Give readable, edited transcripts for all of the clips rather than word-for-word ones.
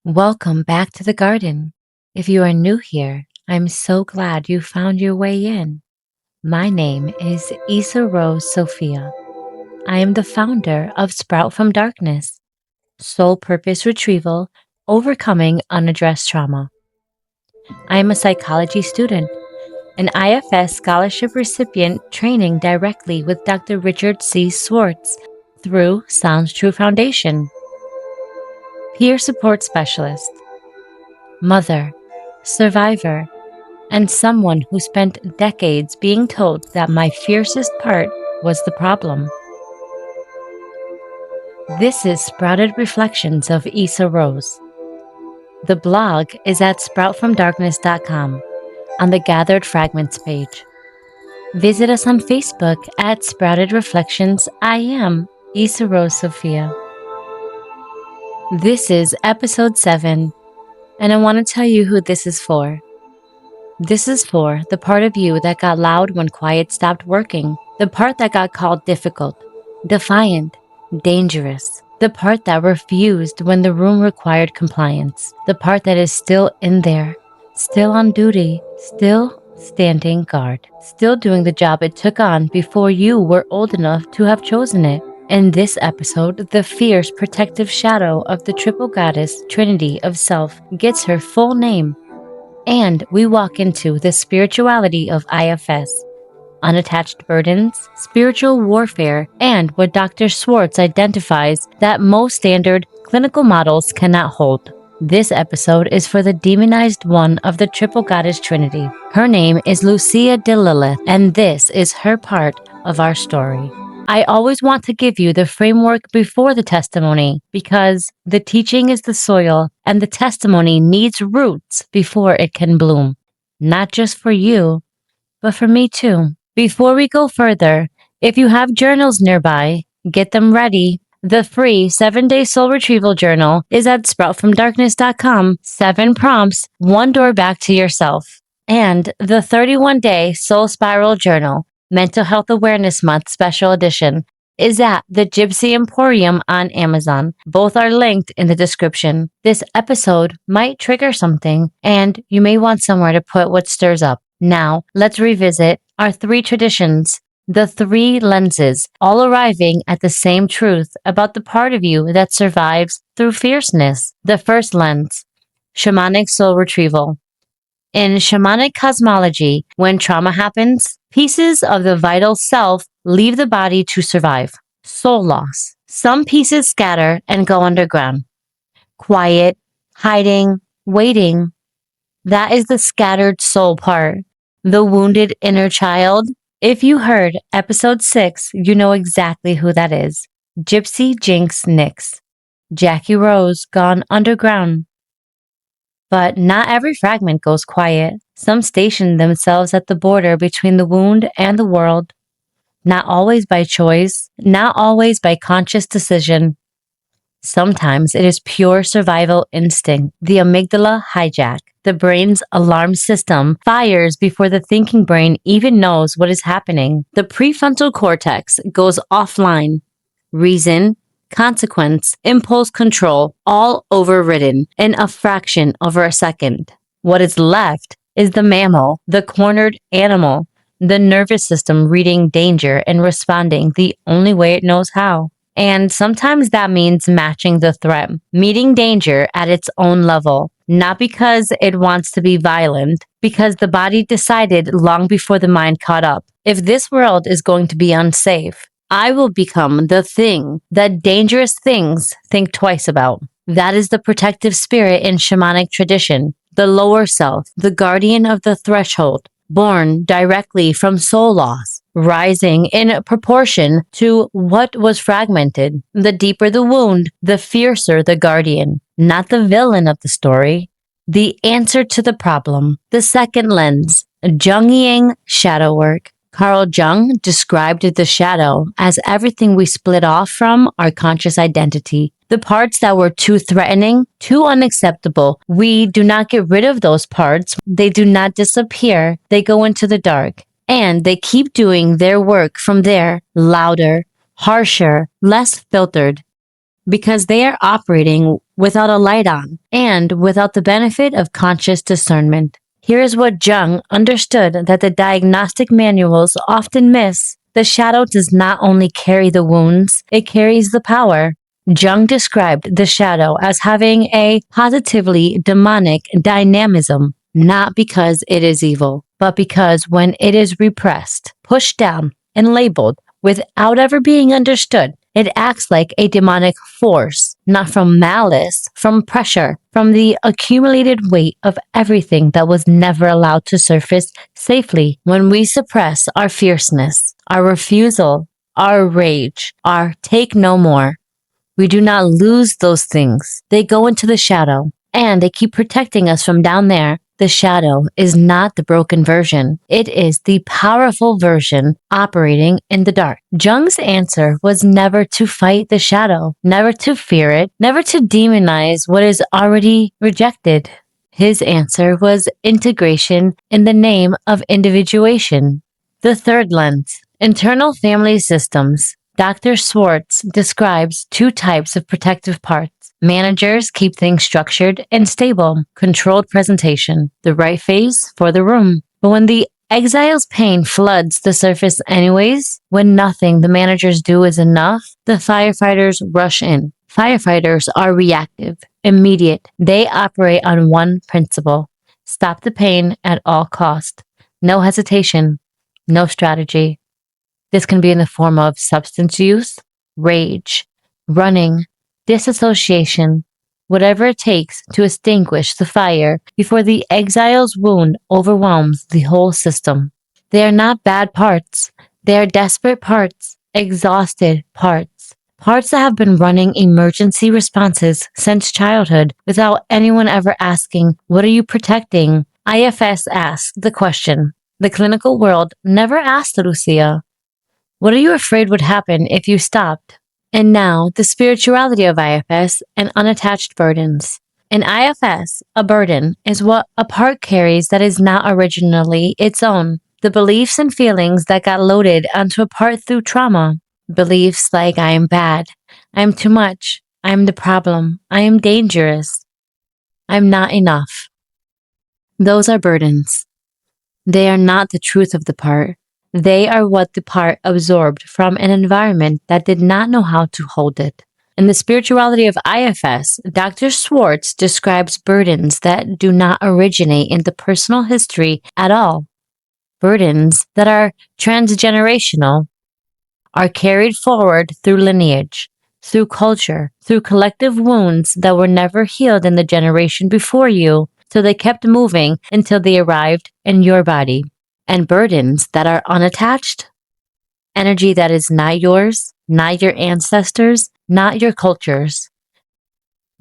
Welcome back to the garden. If you are new here, I'm so glad you found your way in. My name is Issa Rose Sophia. I am the founder of Sprout from Darkness, Soul Purpose Retrieval, Overcoming Unaddressed Trauma. I am a psychology student, an IFS scholarship recipient training directly with Dr. Richard C. Swartz through Sounds True Foundation, peer support specialist, mother, survivor, and someone who spent decades being told that my fiercest part was the problem. This is Sprouted Reflections of Issa Rose. The blog is at sproutfromdarkness.com on the Gathered Fragments page. Visit us on Facebook at Sprouted Reflections. I am Issa Rose Sophia. This is episode 7, and I want to tell you who this is for. This is for the part of you that got loud when quiet stopped working, the part that got called difficult, defiant, dangerous, the part that refused when the room required compliance, the part that is still in there, still on duty, still standing guard, still doing the job it took on before you were old enough to have chosen it. In this episode, the fierce protective shadow of the triple goddess Trinity of Self gets her full name, and we walk into the spirituality of IFS, unattached burdens, spiritual warfare, and what Dr. Swartz identifies that most standard clinical models cannot hold. This episode is for the demonized one of the triple goddess Trinity. Her name is Lucia de Lilith, and this is her part of our story. I always want to give you the framework before the testimony because the teaching is the soil and the testimony needs roots before it can bloom. Not just for you, but for me too. Before we go further, if you have journals nearby, get them ready. The free 7-day soul retrieval journal is at sproutfromdarkness.com. 7 prompts, 1 door back to yourself. And the 31-day soul spiral journal, Mental Health Awareness Month Special Edition, is at the Gypsy Emporium on Amazon. Both are linked in the description. This episode might trigger something, and you may want somewhere to put what stirs up. Now, let's revisit our 3 traditions, the 3 lenses, all arriving at the same truth about the part of you that survives through fierceness. The first lens, Shamanic Soul Retrieval. In shamanic cosmology, when trauma happens, pieces of the vital self leave the body to survive. Soul loss. Some pieces scatter and go underground. Quiet, hiding, waiting. That is the scattered soul part. The wounded inner child. If you heard episode 6, you know exactly who that is. Gypsy Jinx Nix. Jackie Rose gone underground. But not every fragment goes quiet. Some station themselves at the border between the wound and the world. Not always by choice, not always by conscious decision. Sometimes it is pure survival instinct. The amygdala hijack. The brain's alarm system fires before the thinking brain even knows what is happening. The prefrontal cortex goes offline. Reason, consequence, impulse control, all overridden in a fraction over a second. What is left is the mammal, the cornered animal, the nervous system reading danger and responding the only way it knows how. And sometimes that means matching the threat, meeting danger at its own level, not because it wants to be violent, because the body decided long before the mind caught up. If this world is going to be unsafe, I will become the thing that dangerous things think twice about. That is the protective spirit in shamanic tradition, the lower self, the guardian of the threshold, born directly from soul loss, rising in proportion to what was fragmented. The deeper the wound, the fiercer the guardian, not the villain of the story, the answer to the problem. The second lens, Jungian Shadow Work. Carl Jung described the shadow as everything we split off from our conscious identity. The parts that were too threatening, too unacceptable. We do not get rid of those parts. They do not disappear. They go into the dark. And they keep doing their work from there, louder, harsher, less filtered. because they are operating without a light on and without the benefit of conscious discernment. Here is what Jung understood that the diagnostic manuals often miss. The shadow does not only carry the wounds, it carries the power. Jung described the shadow as having a positively demonic dynamism, not because it is evil, but because when it is repressed, pushed down, and labeled without ever being understood, it acts like a demonic force, not from malice, from pressure, from the accumulated weight of everything that was never allowed to surface safely. When we suppress our fierceness, our refusal, our rage, our take no more, we do not lose those things. They go into the shadow, and they keep protecting us from down there. The shadow is not the broken version. It is the powerful version operating in the dark. Jung's answer was never to fight the shadow, never to fear it, never to demonize what is already rejected. His answer was integration in the name of individuation. The third lens, internal family systems. Dr. Schwartz describes two types of protective parts. Managers keep things structured and stable, controlled presentation, the right face for the room. But when the exile's pain floods the surface anyways, when nothing the managers do is enough, the firefighters rush in. Firefighters are reactive, immediate. They operate on one principle: stop the pain at all cost. No hesitation, no strategy. This can be in the form of substance use, rage, running, disassociation, whatever it takes to extinguish the fire before the exile's wound overwhelms the whole system. They are not bad parts. They are desperate parts, exhausted parts. Parts that have been running emergency responses since childhood without anyone ever asking, "What are you protecting?" IFS asked the question. The clinical world never asked Lucia. What are you afraid would happen if you stopped? And now, the spirituality of IFS and unattached burdens. In IFS, a burden is what a part carries that is not originally its own. The beliefs and feelings that got loaded onto a part through trauma. Beliefs like I am bad, I am too much, I am the problem, I am dangerous, I am not enough. Those are burdens. They are not the truth of the part. They are what the part absorbed from an environment that did not know how to hold it. In the spirituality of IFS, Dr. Schwartz describes burdens that do not originate in the personal history at all. Burdens that are transgenerational, are carried forward through lineage, through culture, through collective wounds that were never healed in the generation before you, so they kept moving until they arrived in your body. And burdens that are unattached, energy that is not yours, not your ancestors, not your cultures,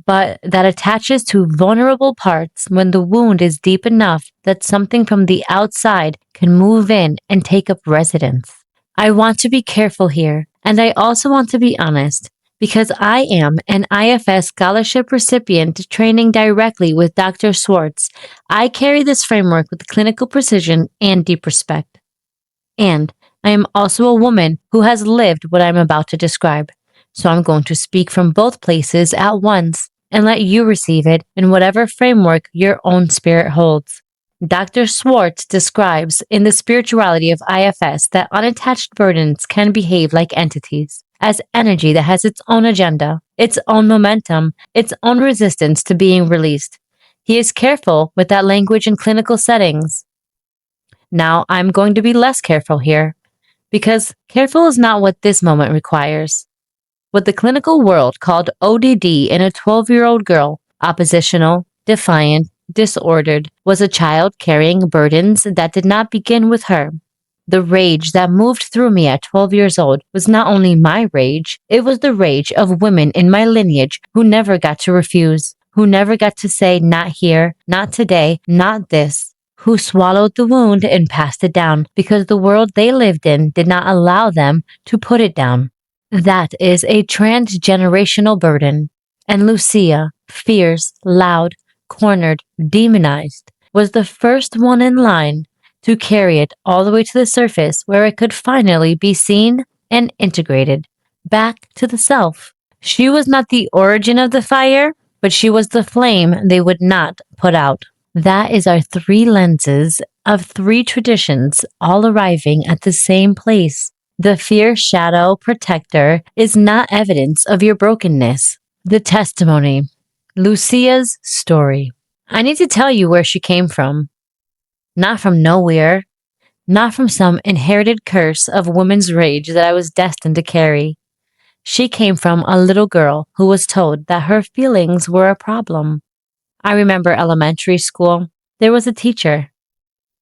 but that attaches to vulnerable parts when the wound is deep enough that something from the outside can move in and take up residence. I want to be careful here, and I also want to be honest, because I am an IFS scholarship recipient training directly with Dr. Schwartz. I carry this framework with clinical precision and deep respect. And I am also a woman who has lived what I'm about to describe. So I'm going to speak from both places at once and let you receive it in whatever framework your own spirit holds. Dr. Schwartz describes in the spirituality of IFS that unattached burdens can behave like entities, as energy that has its own agenda, its own momentum, its own resistance to being released. He is careful with that language in clinical settings. Now, I'm going to be less careful here, because careful is not what this moment requires. What the clinical world called ODD in a 12-year-old girl, oppositional, defiant, disordered, was a child carrying burdens that did not begin with her. The rage that moved through me at 12 years old was not only my rage, it was the rage of women in my lineage who never got to refuse, who never got to say not here, not today, not this, who swallowed the wound and passed it down because the world they lived in did not allow them to put it down. That is a transgenerational burden. And Lucia, fierce, loud, cornered, demonized, was the first one in line to carry it all the way to the surface where it could finally be seen and integrated back to the self. She was not the origin of the fire, but she was the flame they would not put out. That is our three lenses of three traditions all arriving at the same place. The fear shadow protector is not evidence of your brokenness. The testimony. Lucia's story. I need to tell you where she came from. Not from nowhere, not from some inherited curse of woman's rage that I was destined to carry. She came from a little girl who was told that her feelings were a problem. I remember elementary school. There was a teacher.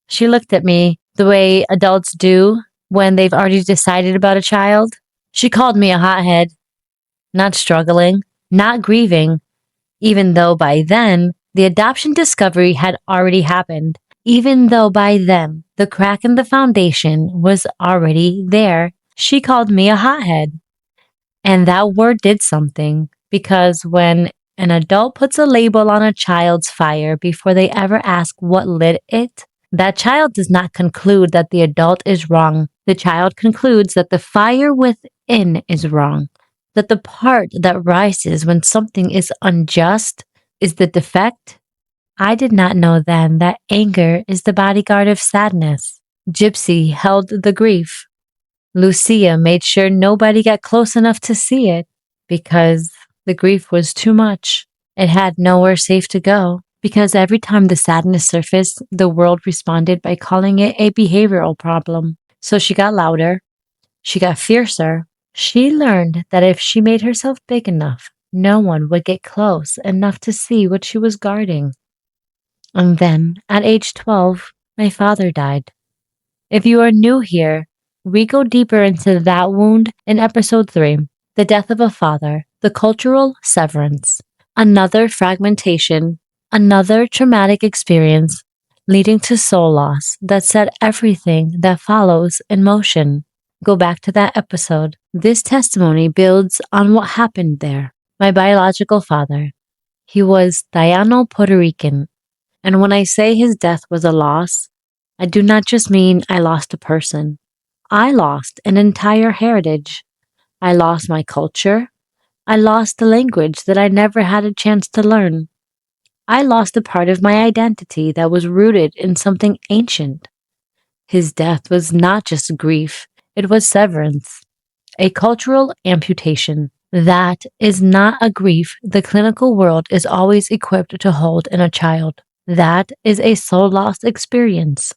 She looked at me the way adults do when they've already decided about a child. She called me a hothead, not struggling, not grieving, even though by then the adoption discovery had already happened. Even though by then the crack in the foundation was already there, she called me a hothead. And that word did something because when an adult puts a label on a child's fire before they ever ask what lit it, that child does not conclude that the adult is wrong. The child concludes that the fire within is wrong, that the part that rises when something is unjust is the defect. I did not know then that anger is the bodyguard of sadness. Gypsy held the grief. Lucia made sure nobody got close enough to see it because the grief was too much. It had nowhere safe to go because every time the sadness surfaced, the world responded by calling it a behavioral problem. So she got louder. She got fiercer. She learned that if she made herself big enough, no one would get close enough to see what she was guarding. And then, at age 12, my father died. If you are new here, we go deeper into that wound in episode 3, the death of a father, the cultural severance, another fragmentation, another traumatic experience leading to soul loss that set everything that follows in motion. Go back to that episode. This testimony builds on what happened there. My biological father, he was Taino Puerto Rican. And when I say his death was a loss, I do not just mean I lost a person. I lost an entire heritage. I lost my culture. I lost the language that I never had a chance to learn. I lost a part of my identity that was rooted in something ancient. His death was not just grief, it was severance, a cultural amputation. That is not a grief the clinical world is always equipped to hold in a child. That is a soul loss experience.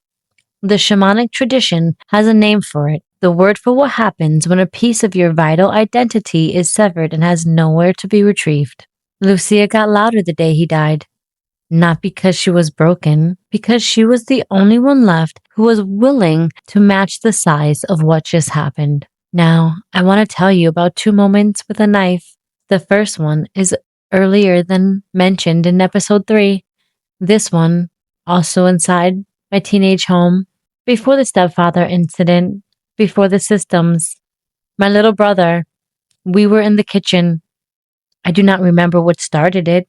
The shamanic tradition has a name for it, the word for what happens when a piece of your vital identity is severed and has nowhere to be retrieved. Lucia got louder the day he died. Not because she was broken, because she was the only one left who was willing to match the size of what just happened. Now, I want to tell you about 2 moments with a knife. The first one is earlier than mentioned in episode 3. This one, also inside my teenage home, before the stepfather incident, before the systems. My little brother, we were in the kitchen. I do not remember what started it.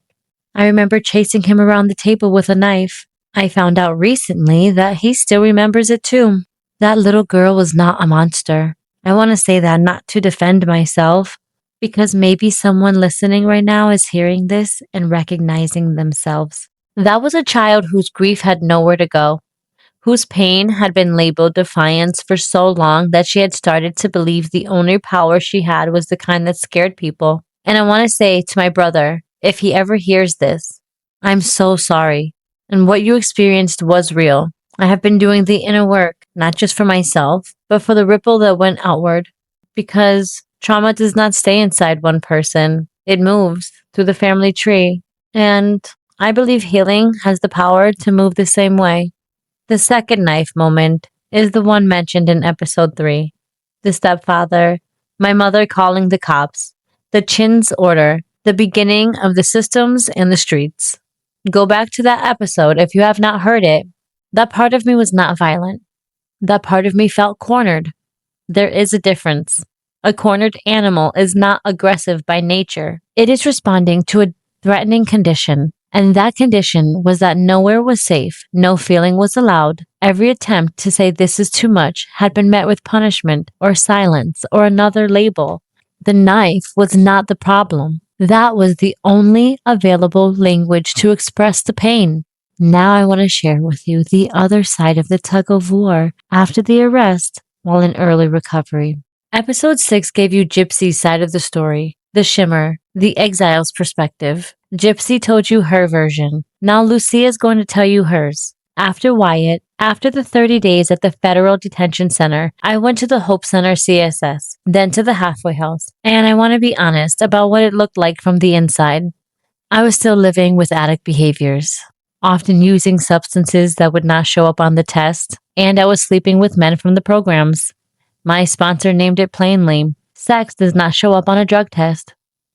I remember chasing him around the table with a knife. I found out recently that he still remembers it too. That little girl was not a monster. I want to say that not to defend myself, because maybe someone listening right now is hearing this and recognizing themselves. That was a child whose grief had nowhere to go, whose pain had been labeled defiance for so long that she had started to believe the only power she had was the kind that scared people. And I want to say to my brother, if he ever hears this, I'm so sorry. And what you experienced was real. I have been doing the inner work, not just for myself, but for the ripple that went outward. Because trauma does not stay inside one person. It moves through the family tree. And I believe healing has the power to move the same way. The second knife moment is the one mentioned in episode 3. The stepfather, my mother calling the cops, the Chin's order, the beginning of the systems and the streets. Go back to that episode if you have not heard it. That part of me was not violent. That part of me felt cornered. There is a difference. A cornered animal is not aggressive by nature. It is responding to a threatening condition. And that condition was that nowhere was safe, no feeling was allowed. Every attempt to say this is too much had been met with punishment or silence or another label. The knife was not the problem. That was the only available language to express the pain. Now I want to share with you the other side of the tug of war after the arrest while in early recovery. Episode 6 gave you Gypsy's side of the story, the shimmer, the exile's perspective. Gypsy told you her version. Now Lucia is going to tell you hers. After Wyatt, after the 30 days at the Federal Detention Center, I went to the Hope Center CSS, then to the halfway house. And I want to be honest about what it looked like from the inside. I was still living with addict behaviors, often using substances that would not show up on the test, and I was sleeping with men from the programs. My sponsor named it plainly: sex does not show up on a drug test.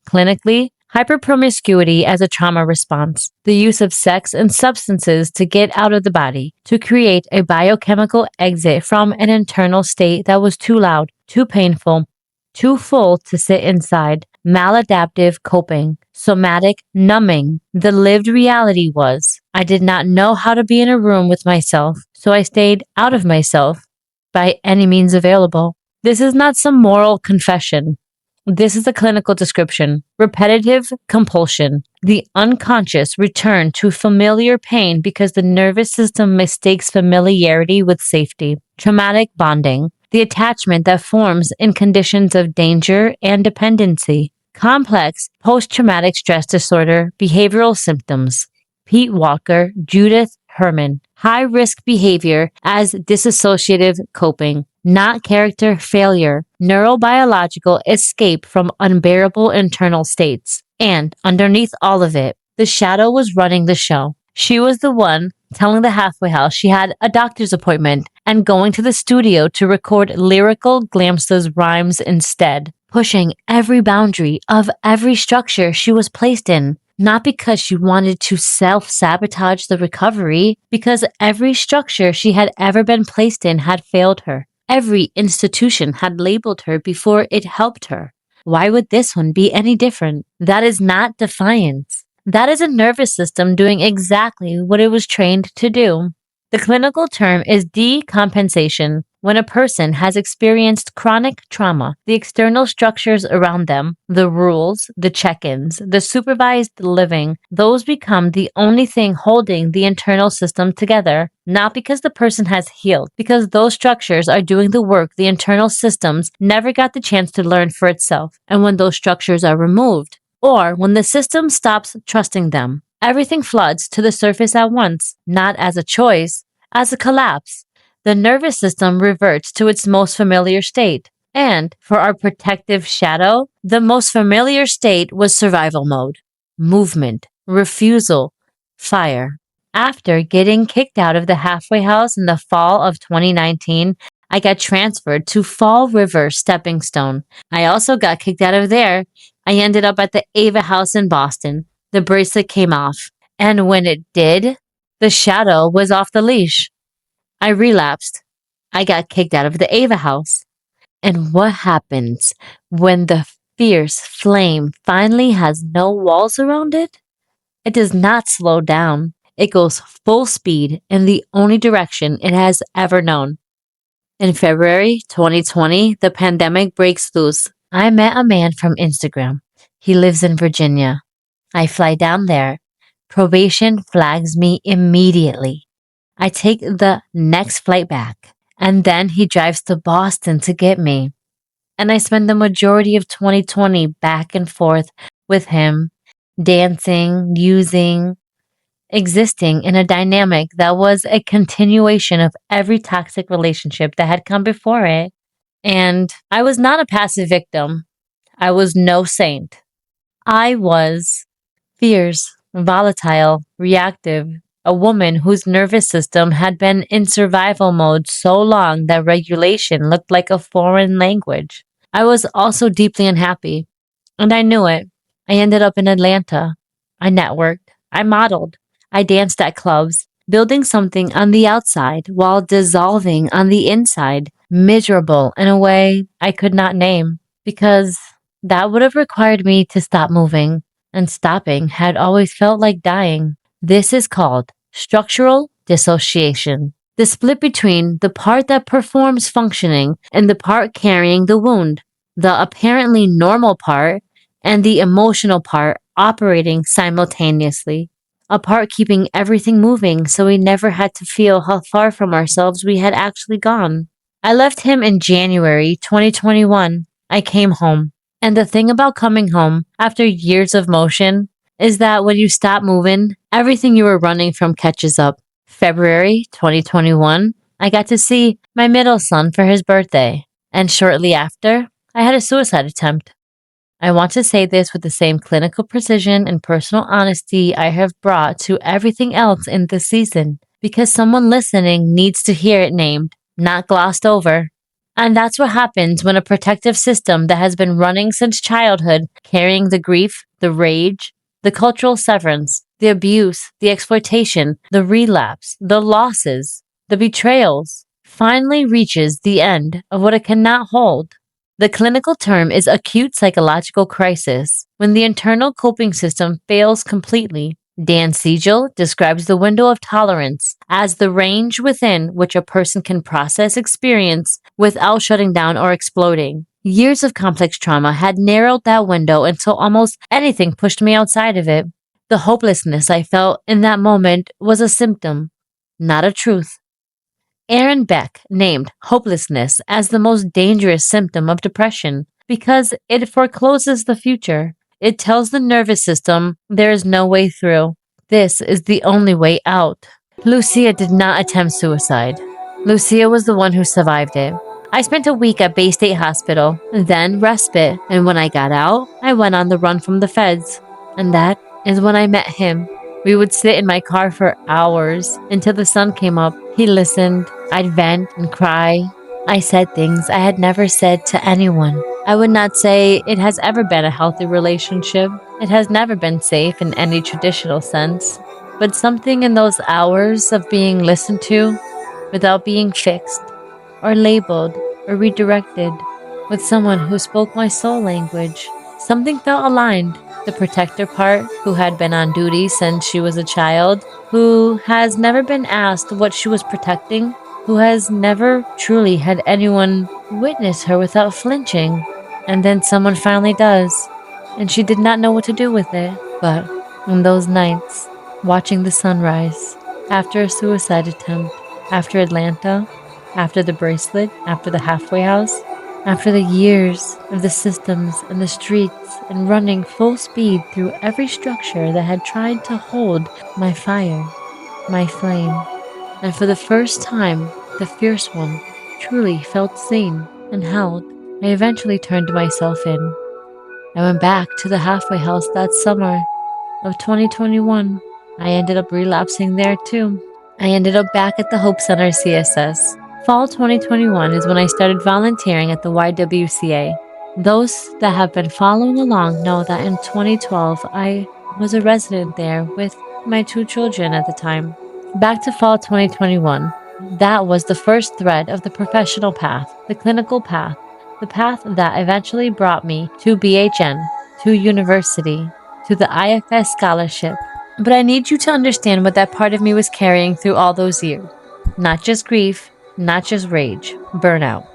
Clinically, hyperpromiscuity as a trauma response, the use of sex and substances to get out of the body, to create a biochemical exit from an internal state that was too loud, too painful, too full to sit inside, maladaptive coping, somatic numbing. The lived reality was, I did not know how to be in a room with myself, so I stayed out of myself by any means available. This is not some moral confession. This is a clinical description. Repetitive compulsion. The unconscious return to familiar pain because the nervous system mistakes familiarity with safety. Traumatic bonding. The attachment that forms in conditions of danger and dependency. Complex post-traumatic stress disorder behavioral symptoms. Pete Walker, Judith Herman. High-risk behavior as dissociative coping, not character failure, neurobiological escape from unbearable internal states. And underneath all of it, the shadow was running the show. She was the one telling the halfway house she had a doctor's appointment and going to the studio to record lyrical Glamsta's rhymes instead, pushing every boundary of every structure she was placed in. Not because she wanted to self-sabotage the recovery, because every structure she had ever been placed in had failed her. Every institution had labeled her before it helped her. Why would this one be any different? That is not defiance. That is a nervous system doing exactly what it was trained to do. The clinical term is decompensation. When a person has experienced chronic trauma, the external structures around them, the rules, the check-ins, the supervised living, those become the only thing holding the internal system together. Not because the person has healed, because those structures are doing the work the internal systems never got the chance to learn for itself. And when those structures are removed, or when the system stops trusting them, everything floods to the surface at once, not as a choice, as a collapse. The nervous system reverts to its most familiar state. And for our protective shadow, the most familiar state was survival mode, movement, refusal, fire. After getting kicked out of the halfway house in the fall of 2019, I got transferred to Fall River Stepping Stone. I also got kicked out of there. I ended up at the Ava House in Boston. The bracelet came off. And when it did, the shadow was off the leash. I relapsed. I got kicked out of the Ava House. And what happens when the fierce flame finally has no walls around it? It does not slow down. It goes full speed in the only direction it has ever known. In February 2020, the pandemic breaks loose. I met a man from Instagram. He lives in Virginia. I fly down there. Probation flags me immediately. I take the next flight back, and then he drives to Boston to get me. And I spend the majority of 2020 back and forth with him, dancing, using, existing in a dynamic that was a continuation of every toxic relationship that had come before it. And I was not a passive victim. I was no saint. I was fierce, volatile, reactive, a woman whose nervous system had been in survival mode so long that regulation looked like a foreign language. I was also deeply unhappy, and I knew it. I ended up in Atlanta. I networked. I modeled. I danced at clubs, building something on the outside while dissolving on the inside, miserable in a way I could not name, because that would have required me to stop moving, and stopping had always felt like dying. This is called structural dissociation, the split between the part that performs functioning and the part carrying the wound. the apparently normal part and the emotional part operating simultaneously. A part keeping everything moving so we never had to feel how far from ourselves we had actually gone. I left him in January 2021. I came home. And the thing about coming home after years of motion is that when you stop moving, everything you were running from catches up. February 2021, I got to see my middle son for his birthday. And shortly after, I had a suicide attempt. I want to say this with the same clinical precision and personal honesty I have brought to everything else in this season, because someone listening needs to hear it named, not glossed over. And that's what happens when a protective system that has been running since childhood, carrying the grief, the rage, the cultural severance, the abuse, the exploitation, the relapse, the losses, the betrayals, finally reaches the end of what it cannot hold. The clinical term is acute psychological crisis, when the internal coping system fails completely. Dan Siegel describes the window of tolerance as the range within which a person can process experience without shutting down or exploding. Years of complex trauma had narrowed that window until almost anything pushed me outside of it. The hopelessness I felt in that moment was a symptom, not a truth. Aaron Beck named hopelessness as the most dangerous symptom of depression because it forecloses the future. It tells the nervous system there is no way through. This is the only way out. Lucia did not attempt suicide. Lucia was the one who survived it. I spent a week at Bay State Hospital, then respite, and when I got out, I went on the run from the feds. And that is when I met him. We would sit in my car for hours until the sun came up. He listened. I'd vent and cry. I said things I had never said to anyone. I would not say it has ever been a healthy relationship. It has never been safe in any traditional sense. But something in those hours of being listened to without being fixed or labeled or redirected with someone who spoke my soul language, something felt aligned. The protector part, who had been on duty since she was a child, who has never been asked what she was protecting, who has never truly had anyone witness her without flinching. And then someone finally does, and she did not know what to do with it. But on those nights, watching the sunrise, after a suicide attempt, after Atlanta, after the bracelet, after the halfway house, after the years of the systems and the streets and running full speed through every structure that had tried to hold my fire, my flame, and for the first time, the fierce one truly felt seen and held, I eventually turned myself in. I went back to the halfway house that summer of 2021. I ended up relapsing there too. I ended up back at the Hope Center CSS. Fall 2021 is when I started volunteering at the YWCA. Those that have been following along know that in 2012, I was a resident there with my two children at the time. Back to fall 2021. That was the first thread of the professional path, the clinical path, the path that eventually brought me to BHN, to university, to the IFS scholarship. But I need you to understand what that part of me was carrying through all those years. Not just grief, not just rage, burnout.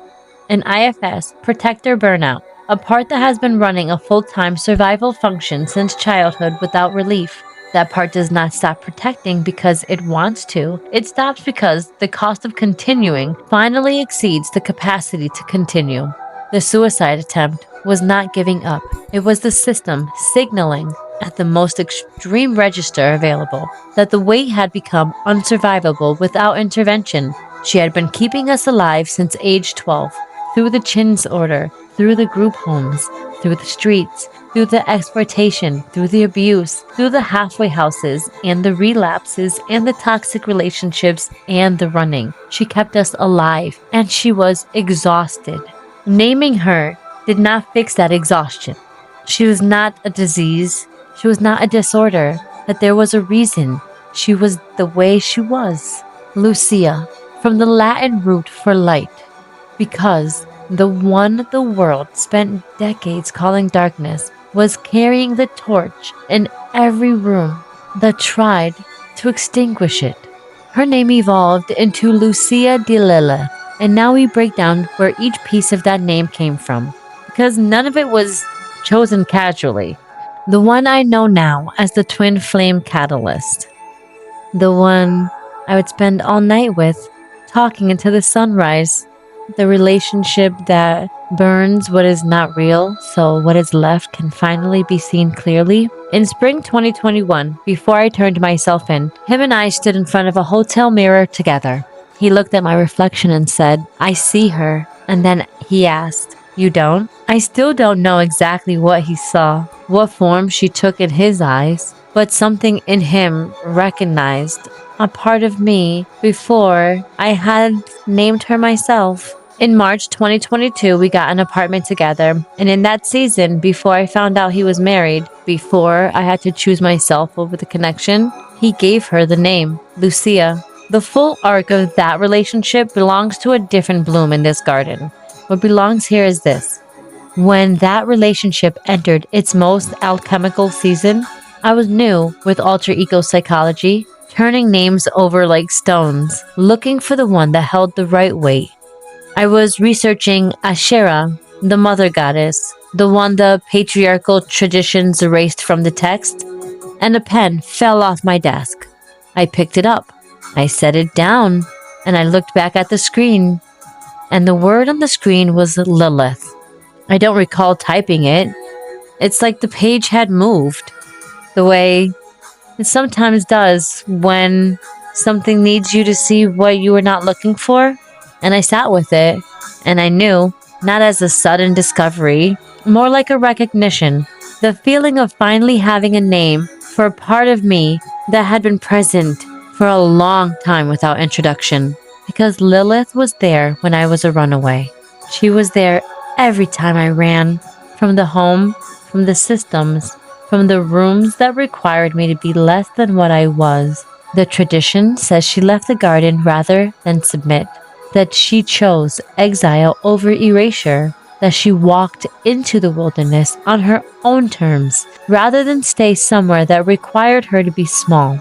An IFS, protector burnout, a part that has been running a full-time survival function since childhood without relief. That part does not stop protecting because it wants to. It stops because the cost of continuing finally exceeds the capacity to continue. The suicide attempt was not giving up. It was the system signaling at the most extreme register available that the weight had become unsurvivable without intervention. She had been keeping us alive since age 12, through the Chin's order, through the group homes, through the streets, through the exploitation, through the abuse, through the halfway houses, and the relapses, and the toxic relationships, and the running. She kept us alive, and she was exhausted. Naming her did not fix that exhaustion. She was not a disease. She was not a disorder. But there was a reason she was the way she was. Lucia, from the Latin root for light, because the one the world spent decades calling darkness was carrying the torch in every room that tried to extinguish it. Her name evolved into Lucia de Lille, and now we break down where each piece of that name came from. because none of it was chosen casually. The one I know now as the twin flame catalyst. The one I would spend all night with, talking into the sunrise. The relationship that burns what is not real, so what is left can finally be seen clearly. In spring 2021, before I turned myself in, him and I stood in front of a hotel mirror together. He looked at my reflection and said, "I see her." And then he asked, "You don't?" I still don't know exactly what he saw, what form she took in his eyes, but something in him recognized a part of me before I had named her myself. In March 2022, we got an apartment together, and in that season, before I found out he was married, before I had to choose myself over the connection, he gave her the name, Lucia. The full arc of that relationship belongs to a different bloom in this garden. What belongs here is this. When that relationship entered its most alchemical season, I was new with alter ego psychology, turning names over like stones, looking for the one that held the right weight. I was researching Asherah, the mother goddess, the one the patriarchal traditions erased from the text, and a pen fell off my desk. I picked it up, I set it down, and I looked back at the screen, and the word on the screen was Lilith. I don't recall typing it. It's like the page had moved, the way it sometimes does when something needs you to see what you were not looking for. And I sat with it, and I knew, not as a sudden discovery, more like a recognition, the feeling of finally having a name for a part of me that had been present for a long time without introduction. Because Lilith was there when I was a runaway. She was there every time I ran, from the home, from the systems, from the rooms that required me to be less than what I was. The tradition says she left the garden rather than submit, that she chose exile over erasure, that she walked into the wilderness on her own terms, rather than stay somewhere that required her to be small.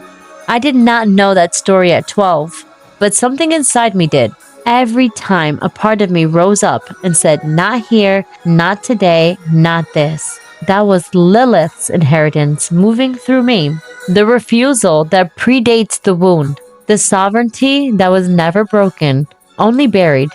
I did not know that story at 12, but something inside me did. Every time a part of me rose up and said, "Not here, not today, not this." That was Lilith's inheritance moving through me. The refusal that predates the wound. The sovereignty that was never broken, only buried.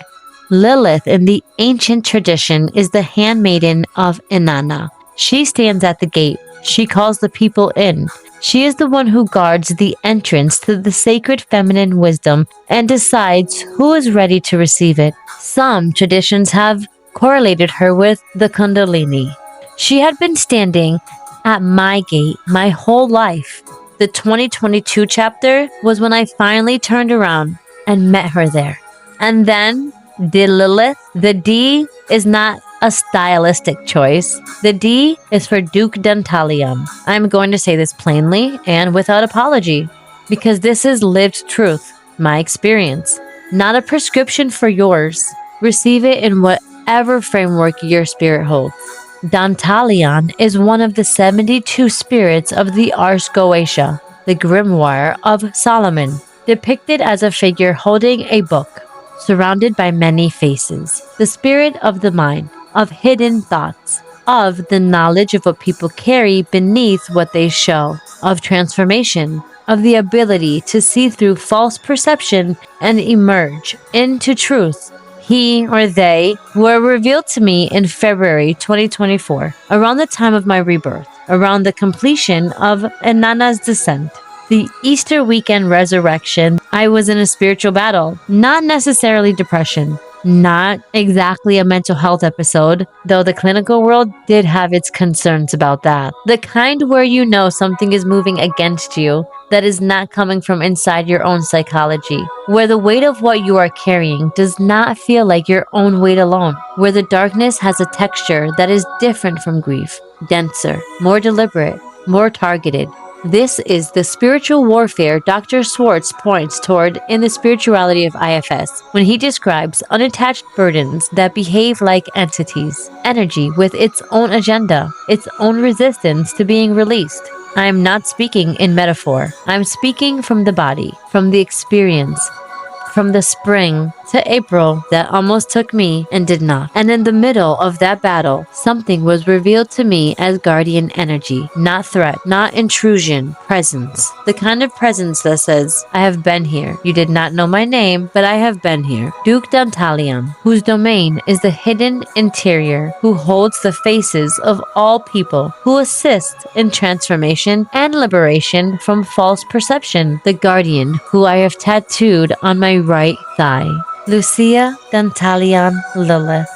Lilith in the ancient tradition is the handmaiden of Inanna. She stands at the gate. She calls the people in. She is the one who guards the entrance to the sacred feminine wisdom and decides who is ready to receive it. Some traditions have correlated her with the Kundalini. She had been standing at my gate my whole life. The 2022 chapter was when I finally turned around and met her there. And then the Lilith, the D is not a stylistic choice. The D is for Duke Dantalion. I'm going to say this plainly and without apology, because this is lived truth, my experience, not a prescription for yours. Receive it in whatever framework your spirit holds. Dantalion is one of the 72 spirits of the Ars Goetia, the grimoire of Solomon, depicted as a figure holding a book, surrounded by many faces. The spirit of the mind, of hidden thoughts, of the knowledge of what people carry beneath what they show, of transformation, of the ability to see through false perception and emerge into truth. He or they were revealed to me in February 2024, around the time of my rebirth, around the completion of Inanna's descent. The Easter weekend resurrection, I was in a spiritual battle, not necessarily depression, not exactly a mental health episode, though the clinical world did have its concerns about that. The kind where you know something is moving against you that is not coming from inside your own psychology, where the weight of what you are carrying does not feel like your own weight alone, where the darkness has a texture that is different from grief, denser, more deliberate, more targeted. This is the spiritual warfare Dr. Schwartz points toward in the spirituality of IFS when he describes unattached burdens that behave like entities, energy with its own agenda, its own resistance to being released. I am not speaking in metaphor. I'm speaking from the body, from the experience, from the spring to April that almost took me and did not. And in the middle of that battle, something was revealed to me as guardian energy, not threat, not intrusion, presence. The kind of presence that says, I have been here. You did not know my name, but I have been here. Duke Dantalion, whose domain is the hidden interior, who holds the faces of all people, who assists in transformation and liberation from false perception. The guardian, who I have tattooed on my right thigh. Lucia Dantalion Lilith.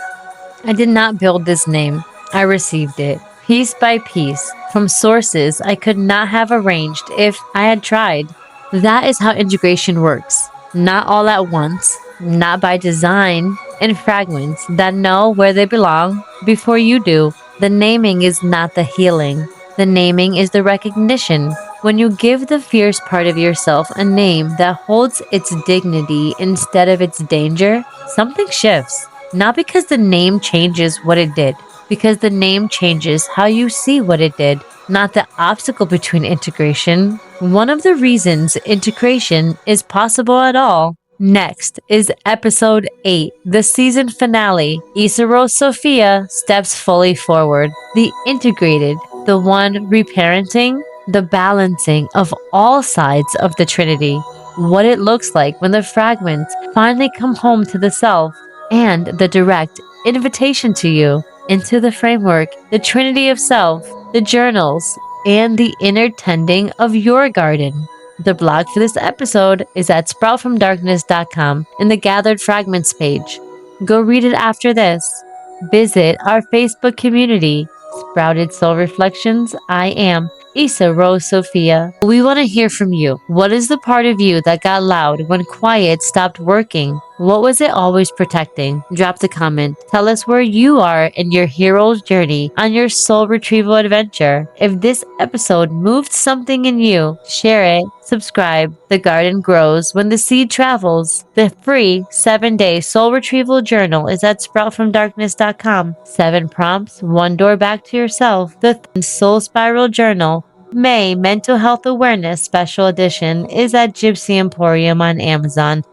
I did not build this name. I received it, piece by piece, from sources I could not have arranged if I had tried. That is how integration works. Not all at once, not by design, in fragments that know where they belong before you do. The naming is not the healing. The naming is the recognition. When you give the fierce part of yourself a name that holds its dignity instead of its danger, something shifts. Not because the name changes what it did, because the name changes how you see what it did, not the obstacle between integration. One of the reasons integration is possible at all. Next is episode 8, the season finale. Isaro Sophia steps fully forward. The integrated, the one reparenting, the balancing of all sides of the Trinity. What it looks like when the fragments finally come home to the self, and the direct invitation to you into the framework, the Trinity of Self, the journals, and the inner tending of your garden. The blog for this episode is at sproutfromdarkness.com in the Gathered Fragments page. Go read it after this. Visit our Facebook community, Sprouted Soul Reflections. I am Isa Rose Sophia. We want to hear from you. What is the part of you that got loud when quiet stopped working? What was it always protecting? Drop the comment. Tell us where you are in your hero's journey on your soul retrieval adventure. If this episode moved something in you, share it, subscribe. The garden grows when the seed travels. The free 7-day soul retrieval journal is at sproutfromdarkness.com. 7 prompts, 1 door back to yourself. The soul spiral journal, May Mental Health Awareness Special Edition, is at Gypsy Emporium on Amazon.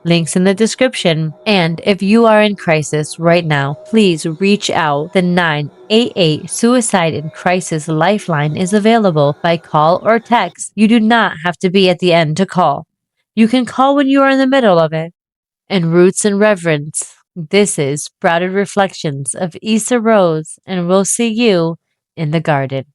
Links in the description. And if you are in crisis right now, please reach out. The 988 Suicide in Crisis Lifeline is available by call or text. You do not have to be at the end to call. You can call when you are in the middle of it. And Roots and Reverence. This is Sprouted Reflections of Issa Rose, and we'll see you in the garden.